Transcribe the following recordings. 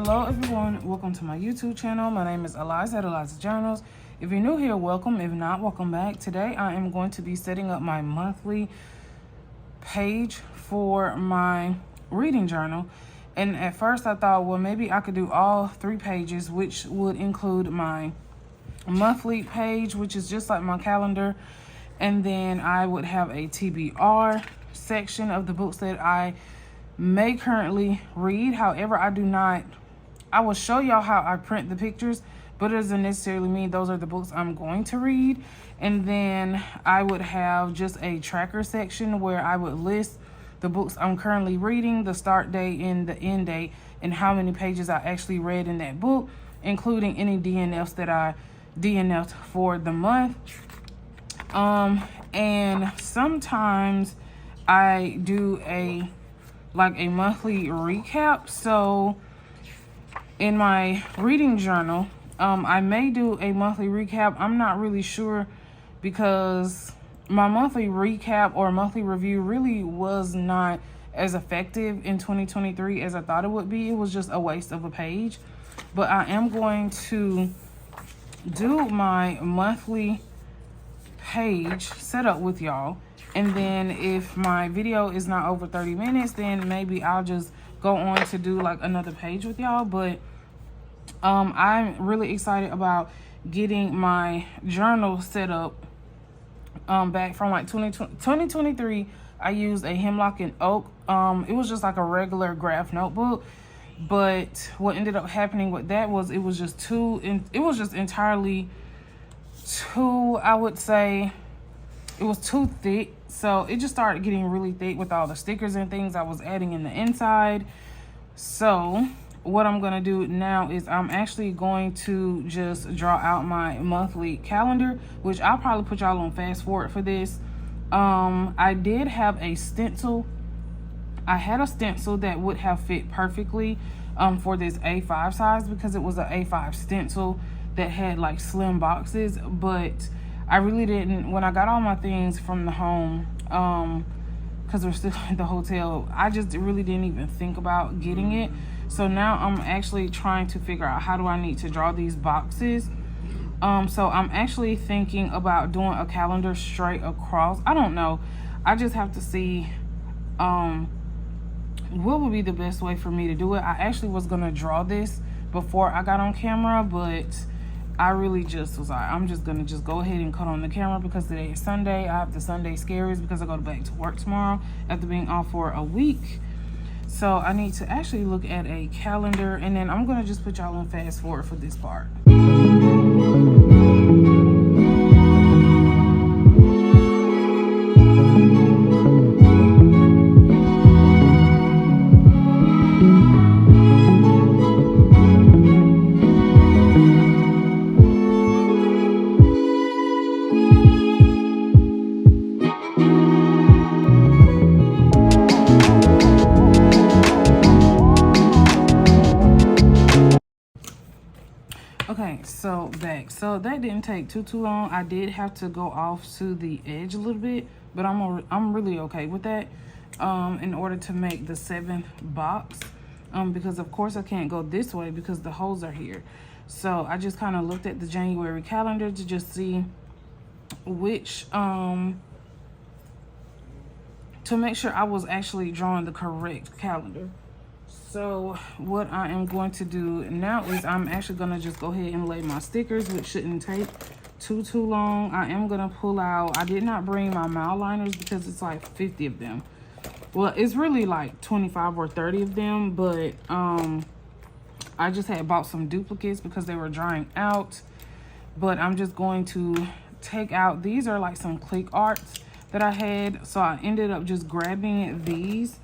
Hello everyone, welcome to my YouTube channel. My name is Eliza at Eliza Journals. If you're new here, welcome. If not, welcome back. Today I am going to be setting up my monthly page for my reading journal. And at first I thought, well, maybe I could do all 3 pages, which would include my monthly page, which is just like my calendar. And then I would have a TBR section of the books that I may currently read. However, I will show y'all how I print the pictures, but it doesn't necessarily mean those are the books I'm going to read. And then I would have just a tracker section where I would list the books I'm currently reading, the start date and the end date, and how many pages I actually read in that book, including any DNFs that I DNF'd for the month. And sometimes I do a monthly recap. So in my reading journal, I may do a monthly recap. I'm not really sure, because my monthly recap or monthly review really was not as effective in 2023 as I thought it would be. It was just a waste of a page. But I am going to do my monthly page setup with y'all. And then if my video is not over 30 minutes, then maybe I'll just go on to do like another page with y'all. But I'm really excited about getting my journal set up. Back from like 2023, I used a Hemlock and Oak. It was just like a regular graph notebook. But what ended up happening with that was it was just entirely too, I would say, it was too thick. So it just started getting really thick with all the stickers and things I was adding in the inside. So what I'm going to do now is I'm actually going to just draw out my monthly calendar, which I'll probably put y'all on fast forward for this. I did have a stencil. I had a stencil that would have fit perfectly for this A5 size, because it was an A5 stencil that had like slim boxes. But I really didn't, when I got all my things from the home, because we're still at the hotel, I just really didn't even think about getting it. So now I'm actually trying to figure out how do I need to draw these boxes. So I'm actually thinking about doing a calendar straight across. I don't know. I just have to see what would be the best way for me to do it. I actually was going to draw this before I got on camera, but I really just was like, I'm just going to go ahead and cut on the camera, because today is Sunday. I have the Sunday scaries because I go back to work tomorrow after being off for a week. So I need to actually look at a calendar, and then I'm going to just put y'all on fast forward for this part. Okay, so back. So that didn't take too long. I did have to go off to the edge a little bit, but I'm really okay with that. In order to make the 7th box, because of course I can't go this way because the holes are here. So I just kind of looked at the January calendar to just see which to make sure I was actually drawing the correct calendar. So what I am going to do now is I'm actually going to just go ahead and lay my stickers, which shouldn't take too long. I am going to pull out, I did not bring my mile liners because it's like 50 of them. Well, it's really like 25 or 30 of them, but I just had bought some duplicates because they were drying out. But I'm just going to take out, these are like some click arts that I had. So I ended up just grabbing these.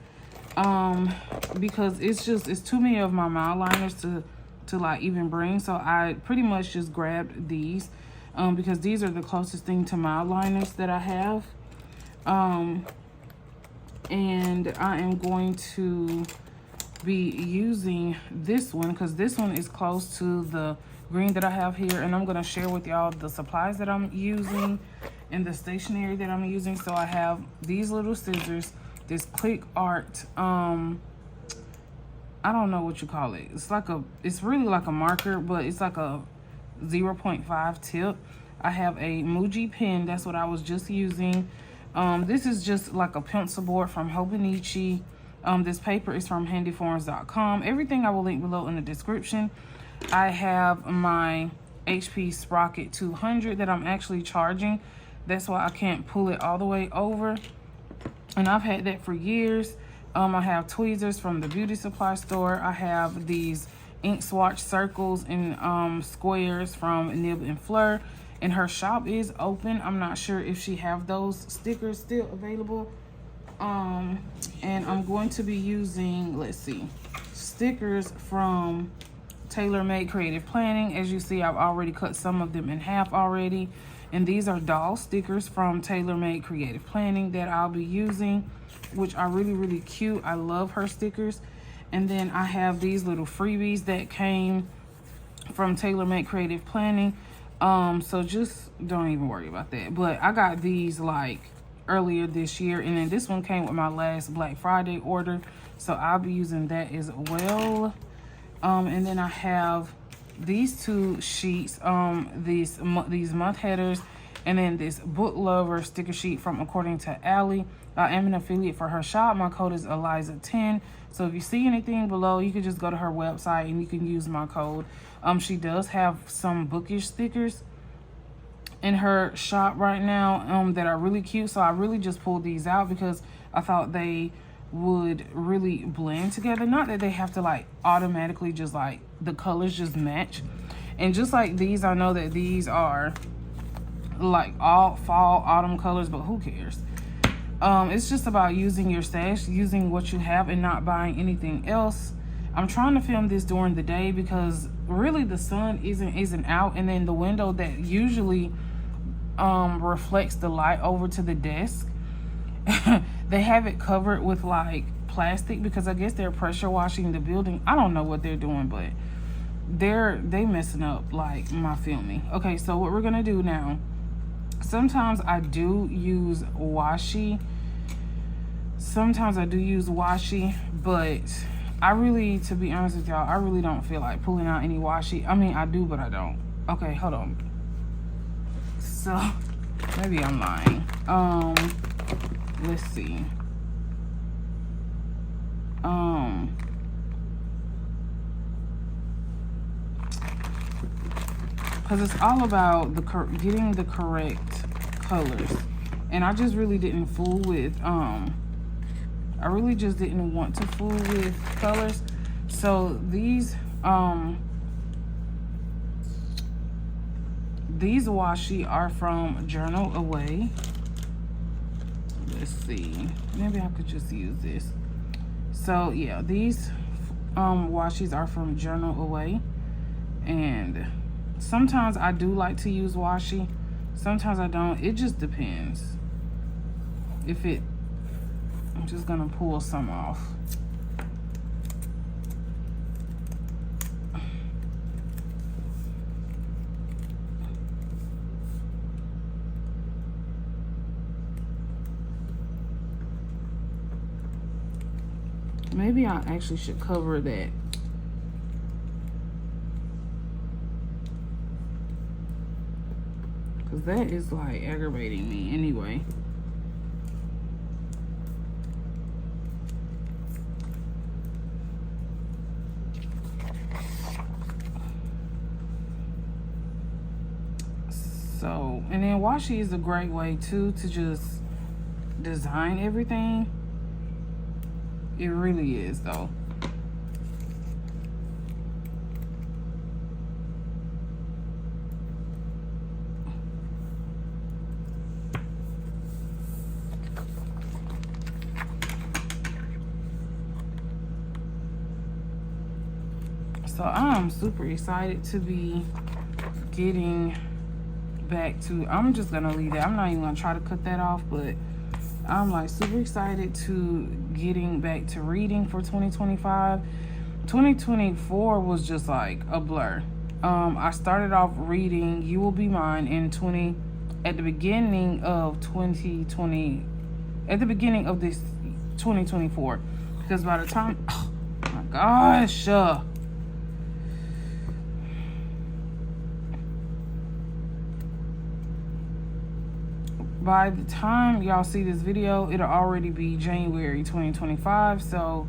Because it's too many of my mile liners to like even bring. So I pretty much just grabbed these, because these are the closest thing to mile liners that I have. And I am going to be using this one because this one is close to the green that I have here. And I'm going to share with y'all the supplies that I'm using and the stationery that I'm using. So I have these little scissors, this click art I don't know what you call it. It's really like a marker, but it's like a 0.5 tip. I have a Muji pen. That's what I was just using. This is just like a pencil board from Hobonichi. This paper is from handyforms.com. Everything I will link below in the description. I have my HP Sprocket 200 that I'm actually charging. That's why I can't pull it all the way over. And I've had that for years. I have tweezers from the beauty supply store. I have these ink swatch circles and squares from Nib and Fleur. And her shop is open. I'm not sure if she have those stickers still available. And I'm going to be using, let's see, stickers from TaylorMade Creative Planning. As you see, I've already cut some of them in half already. And these are doll stickers from TaylorMade Creative Planning that I'll be using, which are really, really cute. I love her stickers. And then I have these little freebies that came from TaylorMade Creative Planning. So just don't even worry about that. But I got these like earlier this year, and then this one came with my last Black Friday order. So I'll be using that as well. And then I have these two sheets, these month headers, and then this book lover sticker sheet from According to Allie. I am an affiliate for her shop. My code is Eliza10. So if you see anything below, you can just go to her website and you can use my code. She does have some bookish stickers in her shop right now that are really cute. So I really just pulled these out because I thought they would really blend together. Not that they have to like automatically just like the colors just match. And just like these, I know that these are like all fall autumn colors, but who cares? It's just about using your stash, using what you have and not buying anything else. I'm trying to film this during the day because really the sun isn't out, and then the window that usually reflects the light over to the desk they have it covered with like plastic because I guess they're pressure washing the building. I don't know what they're doing, but they messing up like my filming. Okay, so what we're gonna do now, sometimes I do use washi. But I really, to be honest with y'all, I really don't feel like pulling out any washi. I mean, I do, but I don't. Okay, hold on. So, maybe I'm lying. Let's see. Because it's all about getting the correct colors. And I just really didn't fool with, I really just didn't want to fool with colors. So these washi are from Journal Away. Let's see, maybe I could just use this. So yeah, these washis are from Journal Away, and sometimes I do like to use washi, sometimes I don't. It just depends. I'm just gonna pull some off. Maybe I actually should cover that. Because that is like aggravating me anyway. So, and then washi is a great way too to just design everything. It really is though. So I'm super excited to be getting back to, I'm just gonna leave that. I'm not even gonna try to cut that off, but I'm like super excited to getting back to reading for 2025. 2024 was just like a blur. I started off reading You Will Be Mine at the beginning of 2020, at the beginning of this 2024, because by the time, oh my gosh. By the time y'all see this video, it'll already be January 2025. So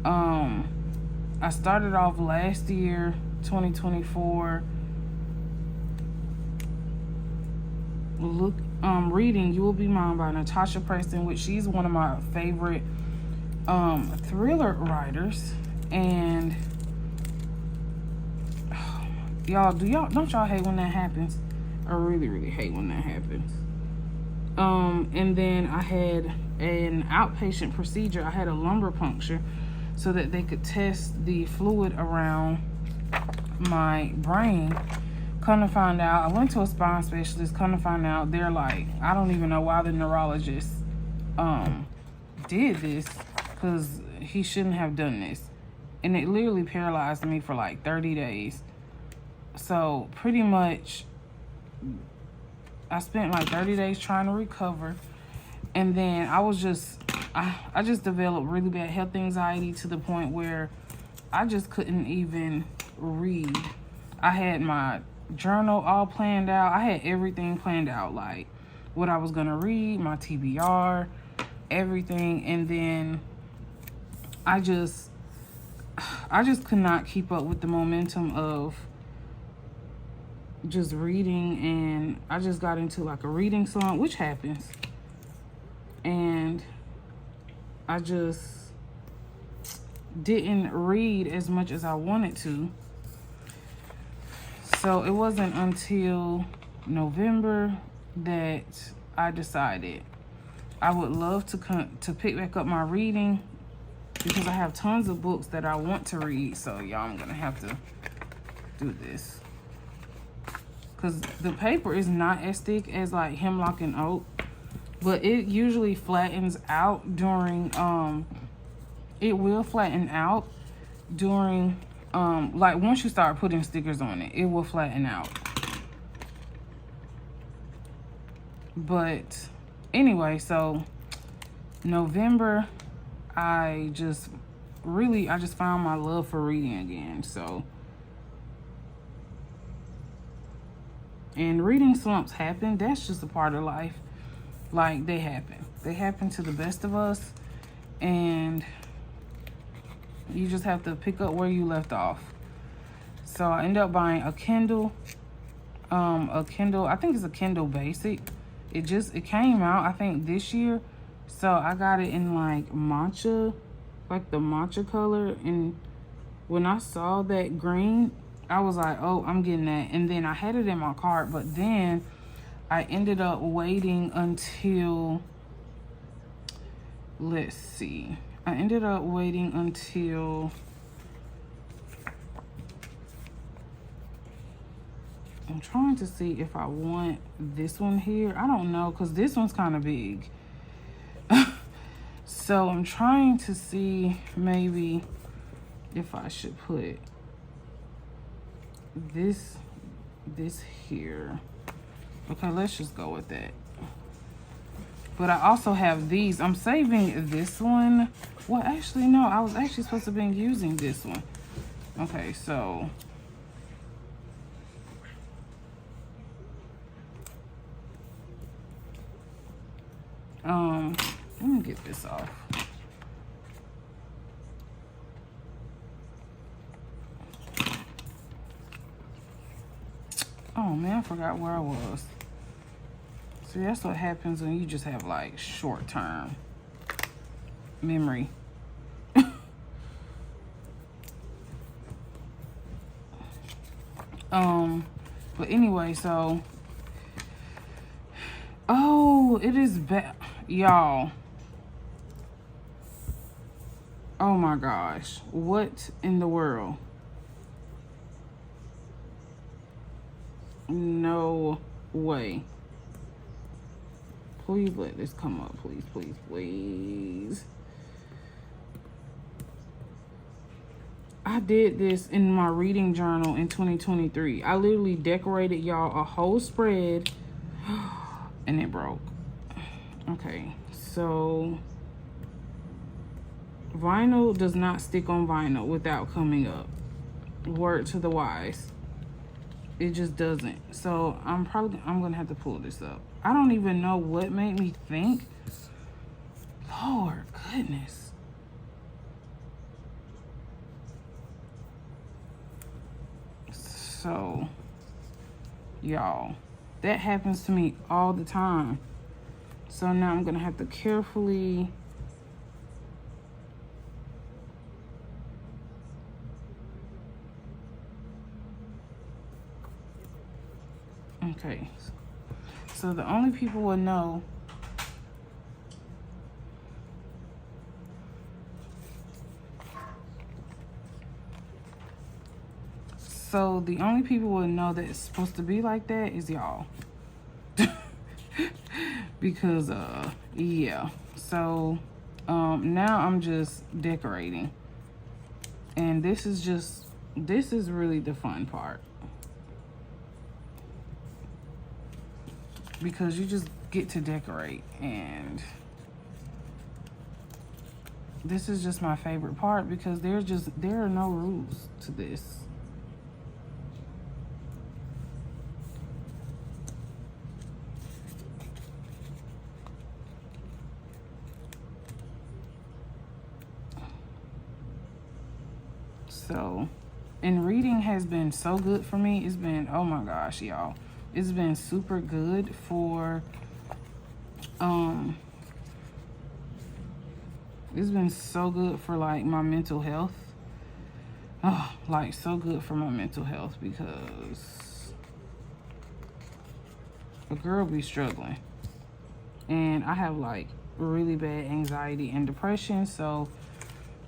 I started off last year, 2024, reading You Will Be Mine by Natasha Preston, which she's one of my favorite thriller writers. And y'all, don't y'all hate when that happens? I really hate when that happens. And then I had an outpatient procedure. I had a lumbar puncture so that they could test the fluid around my brain. Come to find out, I went to a spine specialist. Come to find out, they're like, I don't even know why the neurologist did this, because he shouldn't have done this. And it literally paralyzed me for like 30 days. So pretty much I spent like 30 days trying to recover. And then I was just, I just developed really bad health anxiety to the point where I just couldn't even read. I had my journal all planned out. I had everything planned out, like what I was gonna read, my TBR, everything. And then I just could not keep up with the momentum of just reading, and I just got into like a reading slump, which happens. And I just didn't read as much as I wanted to. So it wasn't until November that I decided I would love to pick back up my reading, because I have tons of books that I want to read. So y'all, I'm gonna have to do this, because the paper is not as thick as like Hemlock and Oak, but it usually flattens out during it will flatten out during like once you start putting stickers on it, it will flatten out. But anyway, so November, I just found my love for reading again. So, and reading slumps happen. That's just a part of life. Like, they happen to the best of us, and you just have to pick up where you left off. So I ended up buying a Kindle, I think it's a Kindle Basic. It came out, I think, this year. So I got it in like matcha, like the matcha color. And when I saw that green, I was like, oh, I'm getting that. And then I had it in my cart, but then I ended up waiting until, let's see. I ended up waiting until, I'm trying to see if I want this one here. I don't know, because this one's kind of big. So I'm trying to see maybe if I should put this here. Okay, let's just go with that. But I also have these. I'm saving this one. Well, actually, no. I was actually supposed to be using this one. Okay, so let me get this off. Oh man, I forgot where I was. See, that's what happens when you just have like short-term memory. But anyway, so it is bad, y'all. Oh my gosh, what in the world? No way. Please let this come up, please, please, please. I did this in my reading journal in 2023. I literally decorated y'all a whole spread and it broke. Okay, so Vinyl does not stick on vinyl without coming up. Word to the wise. It just doesn't. So I'm gonna have to pull this up. I don't even know what made me think. Lord goodness. So y'all, that happens to me all the time. So now I'm gonna have to carefully okay. So the only people will know So the only people will know that it's supposed to be like that is y'all. Because yeah. So now I'm just decorating. And this is really the fun part. Because you just get to decorate, and this is just my favorite part because there are no rules to this. So, and reading has been so good for me. It's been, oh my gosh, y'all. It's been super good for, it's been so good for like my mental health. Oh, like so good for my mental health because a girl be struggling. And I have like really bad anxiety and depression. So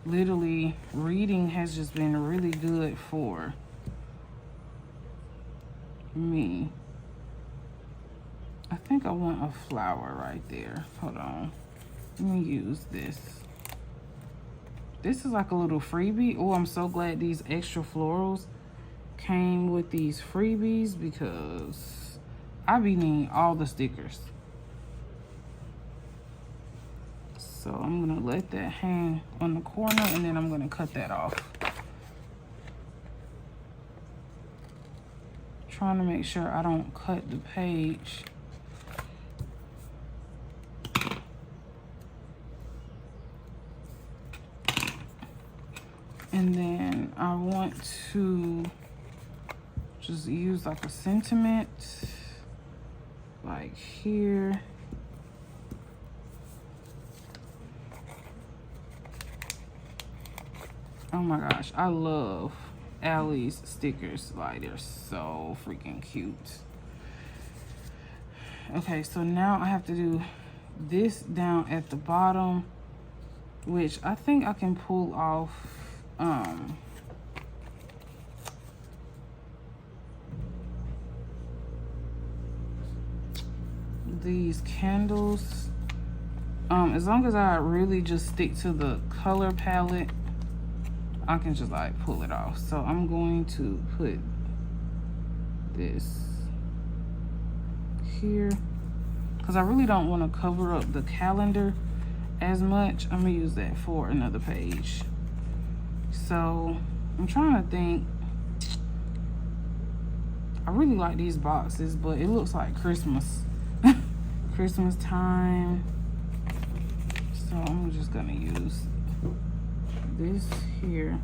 literally reading has just been really good for me. I think I want a flower right there. Hold on. Let me use this. This is like a little freebie. Oh, I'm so glad these extra florals came with these freebies because I be needing all the stickers. So I'm gonna let that hang on the corner and then I'm gonna cut that off. Trying to make sure I don't cut the page. And then I want to just use like a sentiment, like here. Oh my gosh, I love Allie's stickers. Like, they're so freaking cute. Okay, so now I have to do this down at the bottom, which I think I can pull off these candles. As long as I really just stick to the color palette, I can just like pull it off. So I'm going to put this here because I really don't want to cover up the calendar as much. I'm gonna use that for another page. So I'm trying to think. I really like these boxes, but it looks like Christmas. Christmas time. So I'm just gonna use this here.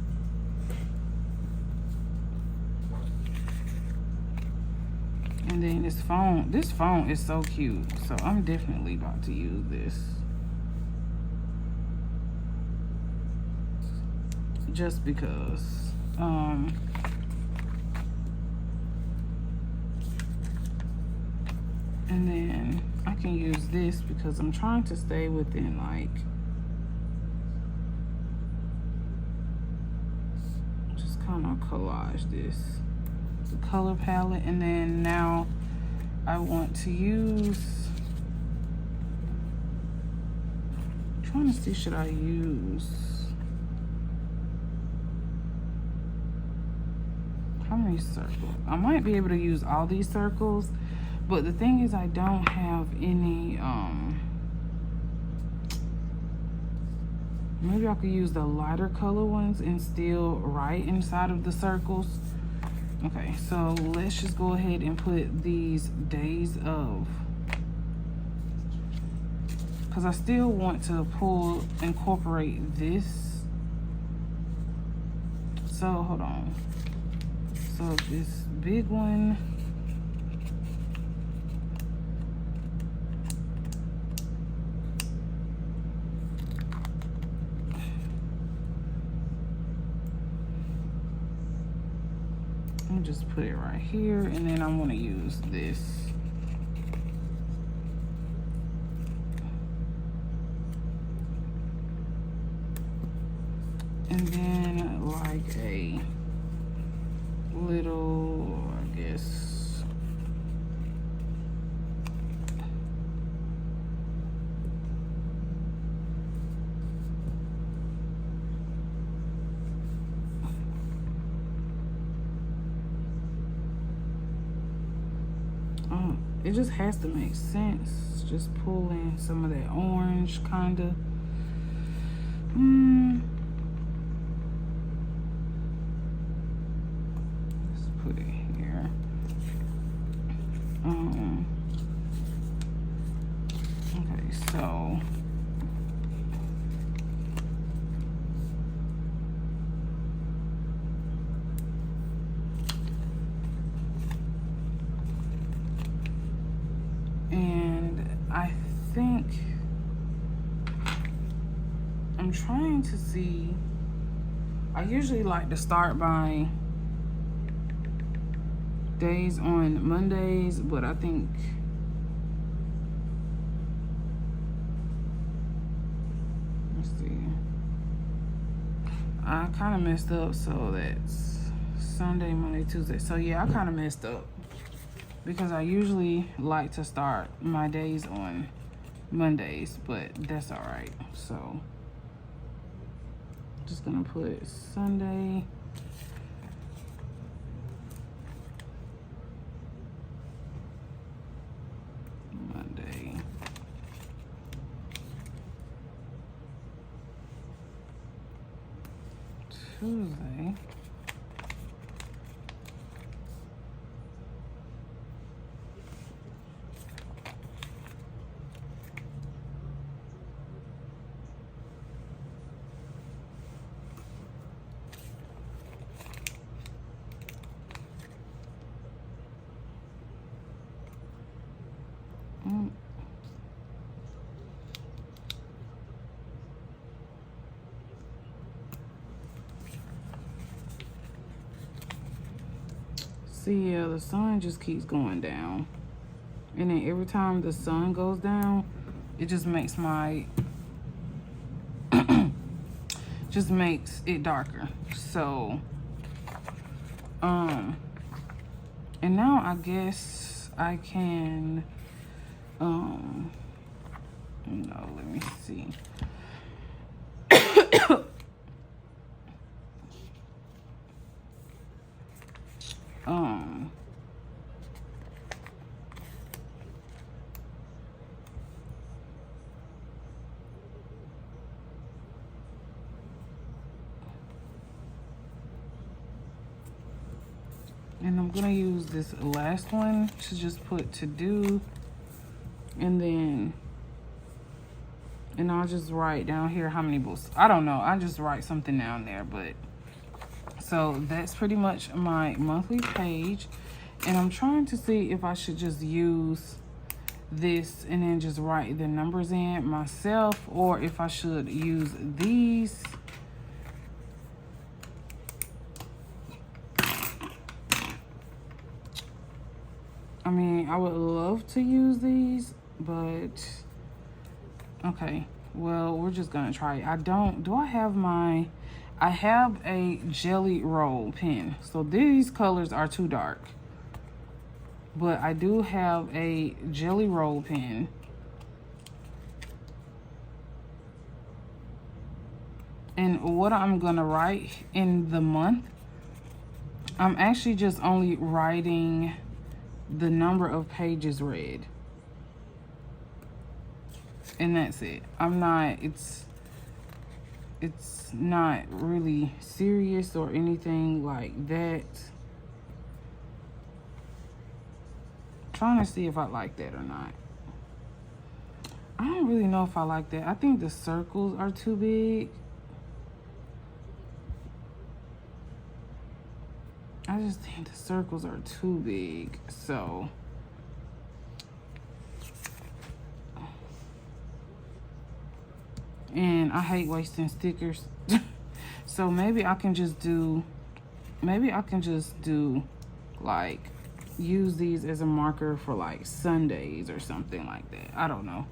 And then this phone is so cute. So I'm definitely about to use this. Just because. And then I can use this because I'm trying to stay within like, just kind of collage this, the color palette. And then now I want to use, I'm trying to see, should I use, how many circles? I might be able to use all these circles. But the thing is, I don't have any, Maybe I could use the lighter color ones and still write inside of the circles. Okay, so let's just go ahead and put these days of, because I still want to incorporate this. So hold on. So this big one, I'm just put it right here, and then I'm going to use this. And then like a little, I guess, it just has to make sense. Just pull in some of that orange, kind of. Let's put it here. Okay, so and I think I'm trying to see, I usually like to start by days on Mondays, but I think let's see, I kind of messed up, so that's Sunday, Monday, Tuesday. So yeah, I kind of messed up because I usually like to start my days on Mondays, but that's all right. So just gonna put Sunday, Monday, Tuesday, see, yeah, the sun just keeps going down. And then every time the sun goes down, it just makes my, just makes it darker. So, and now I guess I can, no, let me see. And I'm gonna use this last one to just put to do, and I'll just write down here how many books. I don't know, I just write something down there, but so that's pretty much my monthly page. And I'm trying to see if I should just use this and then just write the numbers in myself, or if I should use these. I mean, I would love to use these, but okay, well, we're just gonna try it. I have a Jelly Roll pen. So these colors are too dark, but I do have a Jelly Roll pen. And what I'm gonna write in the month, I'm actually just only writing the number of pages read, and that's it. it's not really serious or anything like that. Trying to see if I like that or not. I don't really know if I like that. I think the circles are too big. I just think the circles are too big. So and I hate wasting stickers. So maybe I can just do like use these as a marker for like Sundays or something like that. I don't know.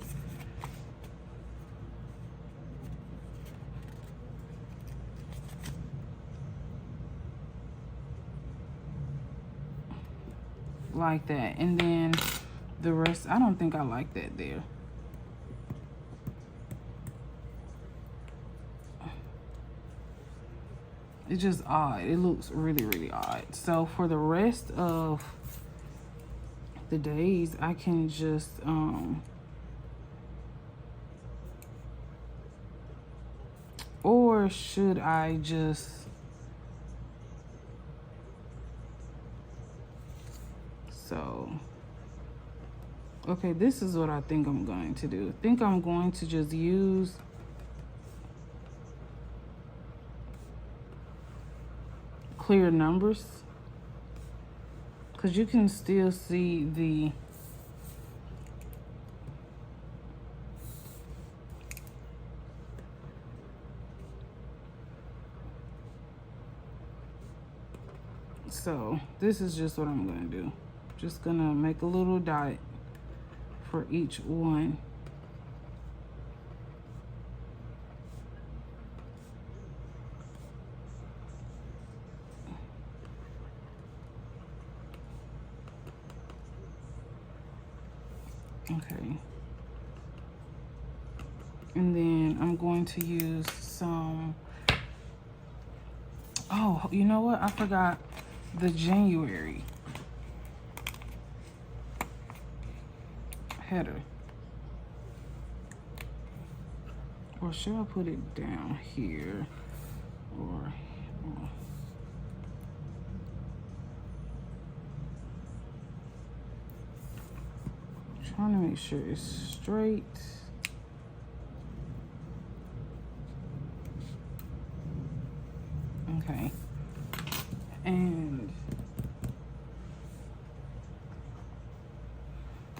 Like that. And then the rest, I don't think I like that there. It's just odd. It looks really, really odd. So for the rest of the days, I can just or should I just okay, this is what I think I'm going to do. I think I'm going to just use clear numbers, because you can still see the so this is just what I'm going to do. Just gonna make a little dot for each one. Okay. And then I'm going to use some, oh, you know what? I forgot the January header. Or should I put it down here? Or trying to make sure it's straight. Okay. And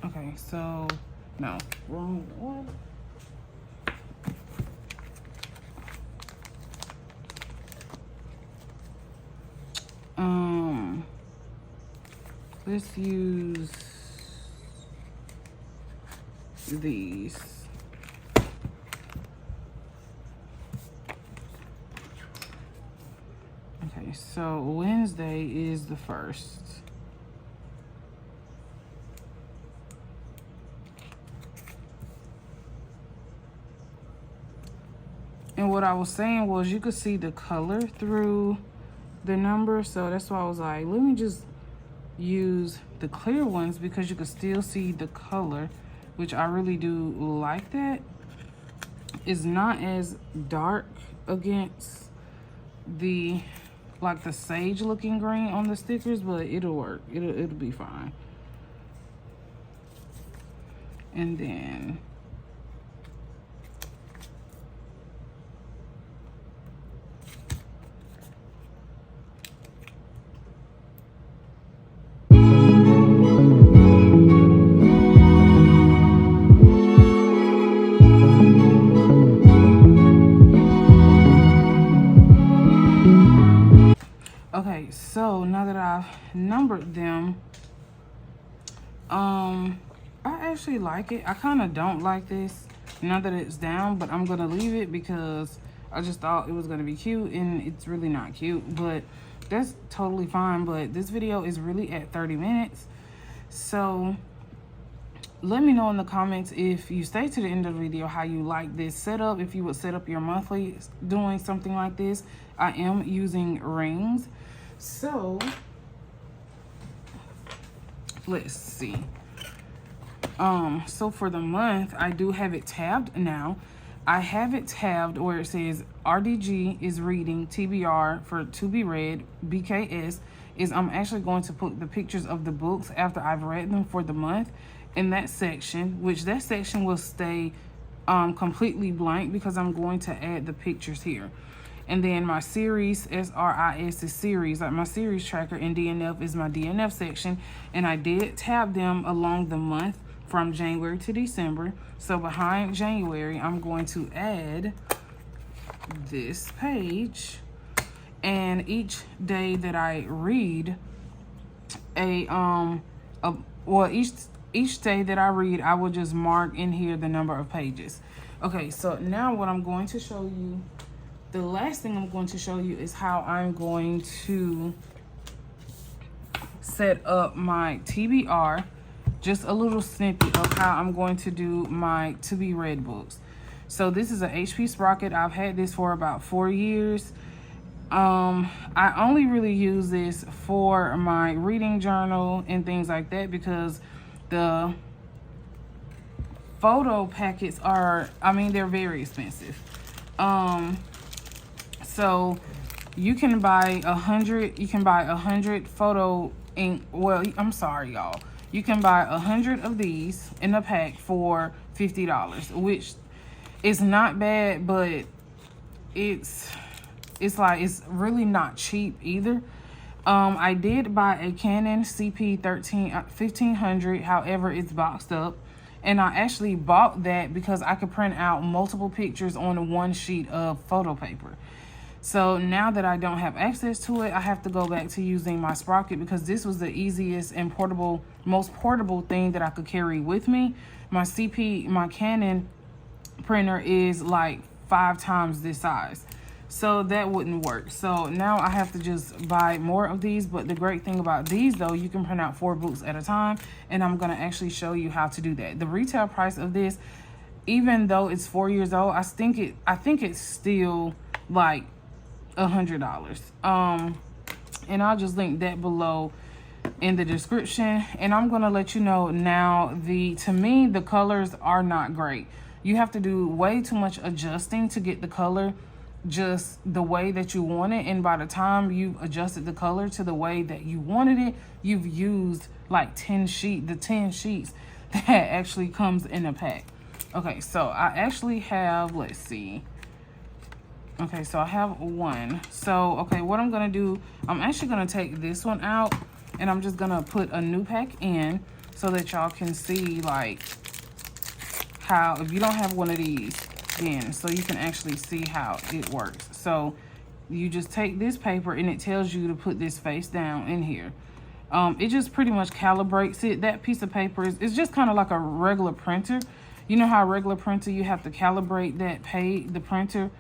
okay, so no, wrong one. Let's use these. Okay, so Wednesday is the 1st. And what I was saying was you could see the color through the number, so that's why I was like, let me just use the clear ones because you can still see the color, which I really do like. That is not as dark against the like the sage looking green on the stickers, but it'll work. It'll be fine. And then okay, so now that I've numbered them, I actually like it. I kind of don't like this now that it's down, but I'm gonna leave it because I just thought it was gonna be cute, and it's really not cute, but that's totally fine. But this video is really at 30 minutes, so let me know in the comments if you stay to the end of the video how you like this setup, if you would set up your monthly doing something like this. I am using rings, so let's see. So for the month, I do have it tabbed now, I have it tabbed where it says RDG is reading, TBR for to be read, BKS is I'm actually going to put the pictures of the books after I've read them for the month in that section, which that section will stay completely blank because I'm going to add the pictures here. And then my series, SRIS is series, like my series tracker, and DNF is my DNF section. And I did tab them along the month from January to December. So behind January, I'm going to add this page. And each day that I read each day that I read, I will just mark in here the number of pages. Okay, so now what I'm going to show you, the last thing I'm going to show you is how I'm going to set up my TBR, just a little snippet of how I'm going to do my to be read books. So this is a HP Sprocket. I've had this for about 4 years. I only really use this for my reading journal and things like that because the photo packets are, they're very expensive. So you can buy 100 photo ink. Well, I'm sorry, y'all. You can buy 100 of these in a pack for $50, which is not bad, but it's really not cheap either. I did buy a Canon CP 1500, however, it's boxed up. And I actually bought that because I could print out multiple pictures on one sheet of photo paper. So now that I don't have access to it, I have to go back to using my Sprocket because this was the easiest and most portable thing that I could carry with me. My Canon printer is like 5 times this size. So that wouldn't work. So now I have to just buy more of these. But the great thing about these, though, you can print out 4 books at a time. And I'm going to actually show you how to do that. The retail price of this, even though it's 4 years old, I think it's still like $100. And I'll just link that below in the description. And I'm going to let you know now, to me, the colors are not great. You have to do way too much adjusting to get the color just the way that you want it, and by the time you've adjusted the color to the way that you wanted it, you've used like 10 sheets that actually comes in a pack. Okay, so I actually have, let's see. Okay, so I have 1. So, okay, what I'm gonna do, I'm actually gonna take this one out and I'm just gonna put a new pack in so that y'all can see like how, if you don't have one of these, then so you can actually see how it works. So you just take this paper and it tells you to put this face down in here. It just pretty much calibrates it. That piece of paper is just kind of like a regular printer. You know how a regular printer, you have to calibrate that page, the printer,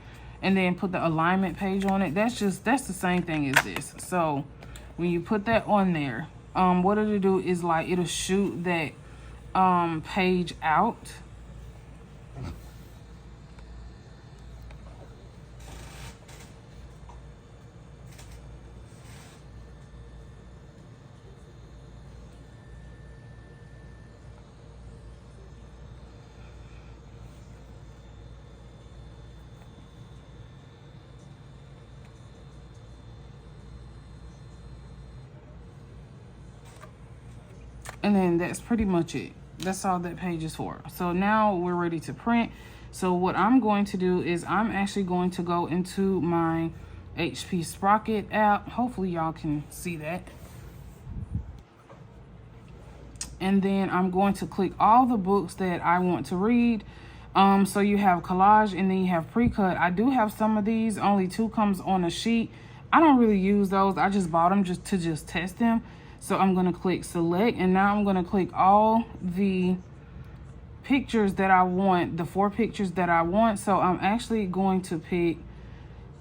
and then put the alignment page on it. That's the same thing as this. So when you put that on there, what it'll do is like it'll shoot that page out. And then that's pretty much it. That's all that page is for. So now we're ready to print. So what I'm going to do is I'm actually going to go into my HP Sprocket app. Hopefully y'all can see that. And then I'm going to click all the books that I want to read. So you have collage and then you have pre-cut. I do have some of these. Only 2 comes on a sheet. I don't really use those. I just bought them just to test them. So I'm going to click select, and now I'm going to click all the pictures that I want, the 4 pictures that I want. So I'm actually going to pick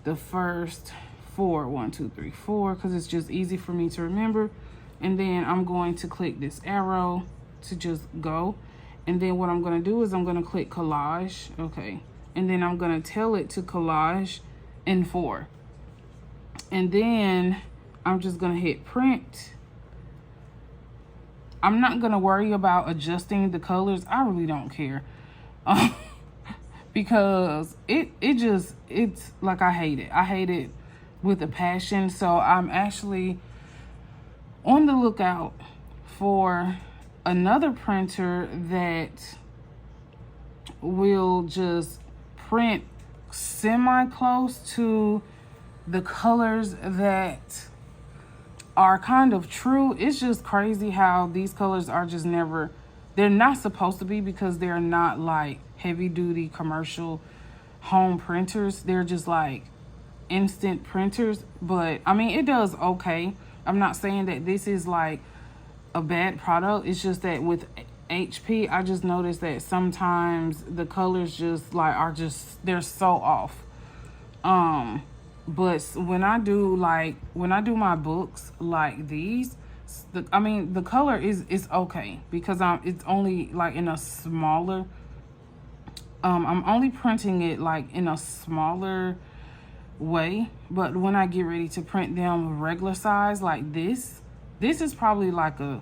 the first 4, 1, 2, 3, 4, because it's just easy for me to remember. And then I'm going to click this arrow to just go. And then what I'm going to do is I'm going to click collage. Okay. And then I'm going to tell it to collage in 4. And then I'm just going to hit print. I'm not going to worry about adjusting the colors. I really don't care. because it's like I hate it. I hate it with a passion. So I'm actually on the lookout for another printer that will just print semi close to the colors that are kind of true. It's just crazy how these colors are just never, they're not supposed to be, because they're not like heavy duty commercial home printers. They're just like instant printers. But I mean, it does okay. I'm not saying that this is like a bad product. It's just that with HP, I just noticed that sometimes the colors just like are just, they're so off. But when I do my books like these, the color is okay, because it's only like in a smaller, I'm only printing it like in a smaller way. But when I get ready to print them regular size like this is probably like a,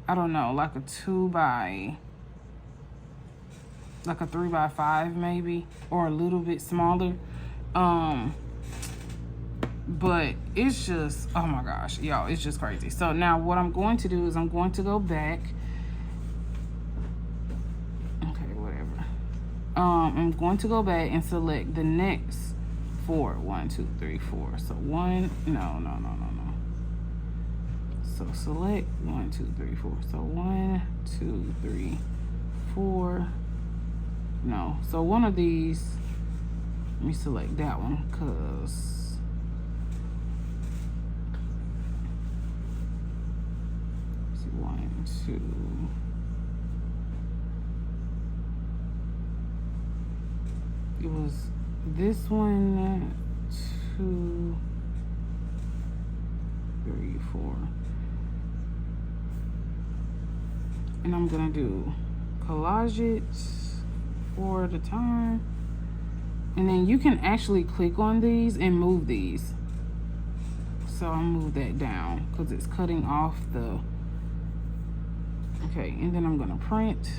I don't know, like a 3x5 maybe, or a little bit smaller. But it's just, oh my gosh, y'all, it's just crazy. So now what I'm going to do is I'm going to go back. Okay, whatever. I'm going to go back and select the next 4. 1, 2, 3, 4. So no. So select 1, 2, 3, 4. So 1, 2, 3, 4. No. So one of these, let me select that one, because 1, 2. It was this one, 2, 3, 4. And I'm gonna do collage it 4 at a time. And then you can actually click on these and move these. So I'll move that down because it's cutting off the, okay, and then I'm gonna print.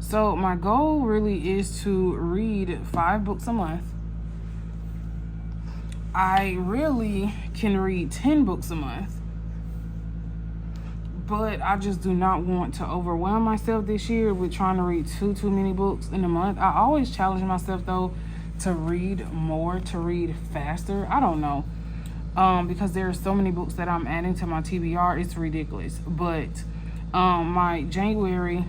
So my goal really is to read 5 books a month. I really can read 10 books a month, but I just do not want to overwhelm myself this year with trying to read too many books in a month. I always challenge myself though to read more, to read faster. I don't know, because there are so many books that I'm adding to my TBR. It's ridiculous. But my January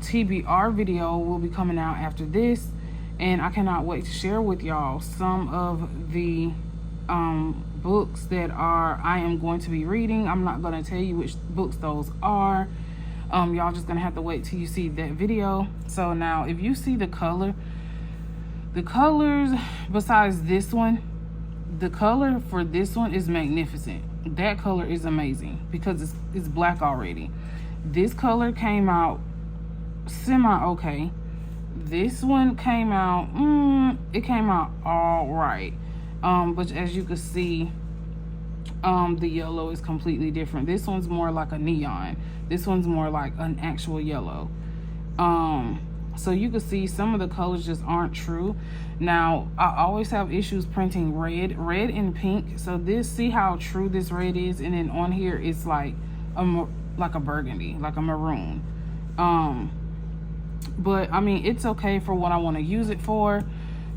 TBR video will be coming out after this, and I cannot wait to share with y'all some of the books that I am going to be reading. I'm not going to tell you which books those are. Y'all just gonna have to wait till you see that video. So now if you see the colors besides this one, the color for this one is magnificent. That color is amazing because it's black already. This color came out semi okay. This one came out, it came out all right. But as you can see, the yellow is completely different. This one's more like a neon. This one's more like an actual yellow. So you can see some of the colors just aren't true. Now, I always have issues printing red and pink. So see how true this red is, and then on here it's like a burgundy, like a maroon. But I mean, it's okay for what I want to use it for.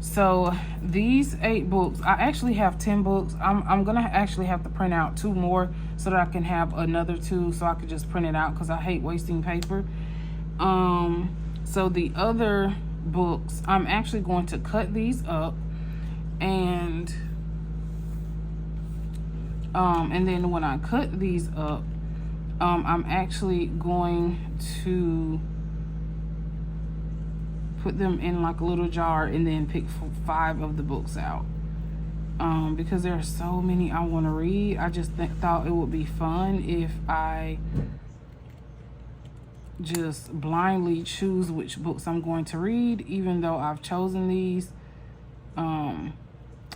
So these 8 books, I actually have 10 books. I'm gonna actually have to print out 2 more so that I can have another 2, so I could just print it out because I hate wasting paper. So the other books, I'm actually going to cut these up, and then when I cut these up, I'm actually going to put them in like a little jar and then pick 5 of the books out, because there are so many I want to read. I just thought it would be fun if I just blindly choose which books I'm going to read, even though I've chosen these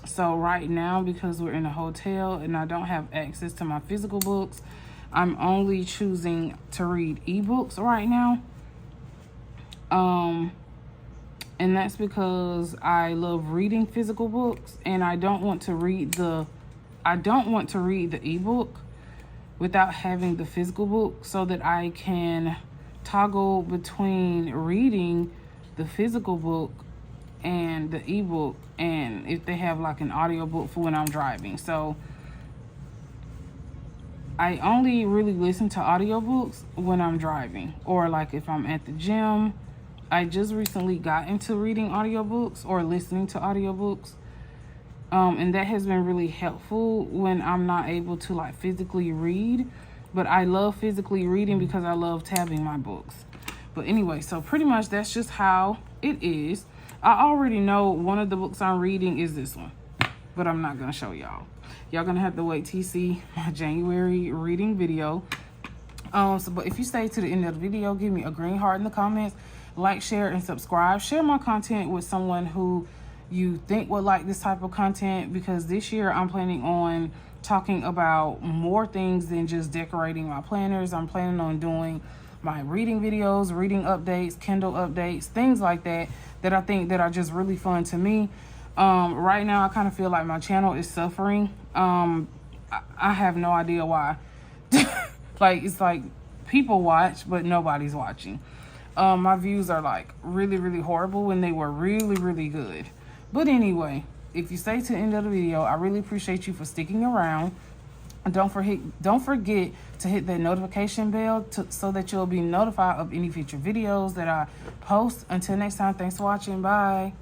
So right now, because we're in a hotel and I don't have access to my physical books, I'm only choosing to read ebooks right now. And that's because I love reading physical books, and I don't want to read the ebook without having the physical book, so that I can toggle between reading the physical book and the ebook, and if they have like an audio book for when I'm driving. So I only really listen to audiobooks when I'm driving, or like if I'm at the gym. I just recently got into reading audiobooks or listening to audiobooks. And that has been really helpful when I'm not able to like physically read. But I love physically reading because I love tabbing my books. But anyway, so pretty much that's just how it is. I already know one of the books I'm reading is this one, but I'm not going to show y'all. Y'all going to have to wait till you see my January reading video. But if you stay to the end of the video, give me a green heart in the comments. Like, share, and subscribe. Share my content with someone who you think would like this type of content, because this year I'm planning on talking about more things than just decorating my planners. I'm planning on doing my reading videos, reading updates, Kindle updates, things like that I think that are just really fun to me. Right now I kind of feel like my channel is suffering. I have no idea why. Like, it's like people watch, but nobody's watching. My views are like really, really horrible when they were really, really good. But anyway, if you stay to the end of the video, I really appreciate you for sticking around. And don't forget to hit that notification bell so that you'll be notified of any future videos that I post. Until next time, thanks for watching. Bye.